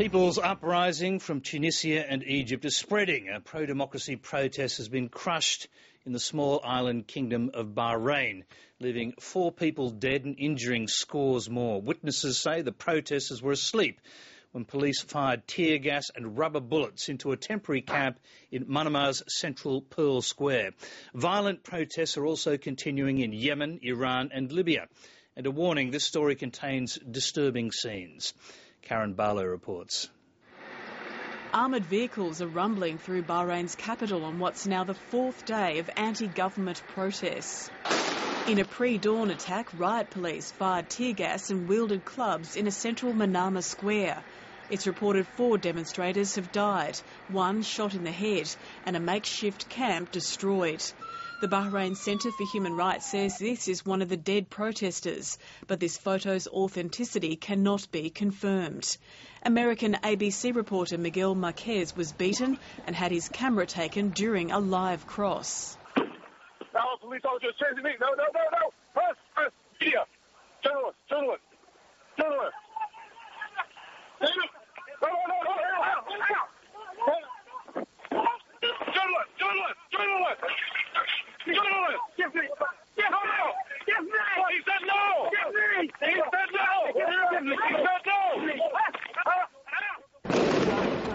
People's uprising from Tunisia and Egypt is spreading. A pro-democracy protest has been crushed in the small island kingdom of Bahrain, leaving 4 people dead and injuring scores more. Witnesses say the protesters were asleep when police fired tear gas and rubber bullets into a temporary camp in Manama's central Pearl Square. Violent protests are also continuing in Yemen, Iran and Libya. And a warning, this story contains disturbing scenes. Karen Barlow reports. Armoured vehicles are rumbling through Bahrain's capital on what's now the 4th day of anti-government protests. In a pre-dawn attack, riot police fired tear gas and wielded clubs in a central Manama square. It's reported 4 demonstrators have died, 1 shot in the head, and a makeshift camp destroyed. The Bahrain Centre for Human Rights says this is one of the dead protesters, but this photo's authenticity cannot be confirmed. American ABC reporter Miguel Marquez was beaten and had his camera taken during a live cross. Police officers chasing me. No. Press. Media. Journalist.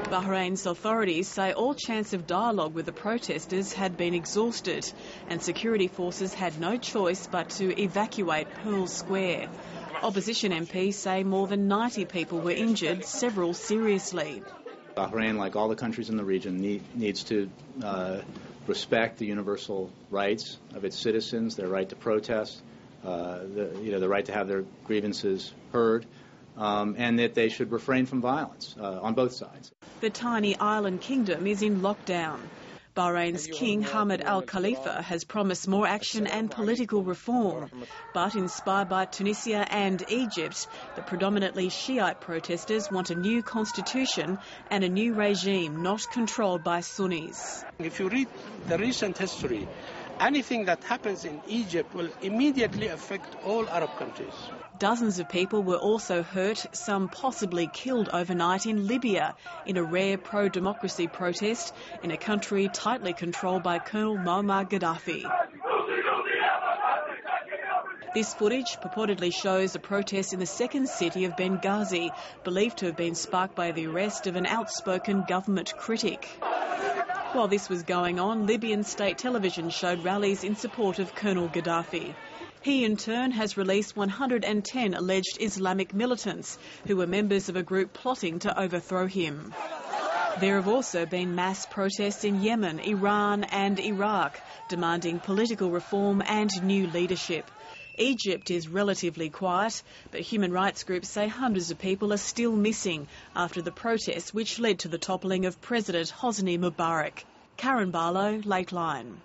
Bahrain's authorities say all chance of dialogue with the protesters had been exhausted and security forces had no choice but to evacuate Pearl Square. Opposition MPs say more than 90 people were injured, several seriously. Bahrain, like all the countries in the region, needs to respect the universal rights of its citizens, their right to protest, the right to have their grievances heard, and that they should refrain from violence on both sides. The tiny island kingdom is in lockdown. Bahrain's King Hamad Al Khalifa has promised more action and political reform, but inspired by Tunisia and Egypt, the predominantly Shiite protesters want a new constitution and a new regime not controlled by Sunnis. If you read the recent history, anything that happens in Egypt will immediately affect all Arab countries. Dozens of people were also hurt, some possibly killed overnight in Libya in a rare pro-democracy protest in a country tightly controlled by Colonel Muammar Gaddafi. This footage purportedly shows a protest in the second city of Benghazi, believed to have been sparked by the arrest of an outspoken government critic. While this was going on, Libyan state television showed rallies in support of Colonel Gaddafi. He, in turn, has released 110 alleged Islamic militants who were members of a group plotting to overthrow him. There have also been mass protests in Yemen, Iran and Iraq, demanding political reform and new leadership. Egypt is relatively quiet, but human rights groups say hundreds of people are still missing after the protests which led to the toppling of President Hosni Mubarak. Karen Barlow, Lateline.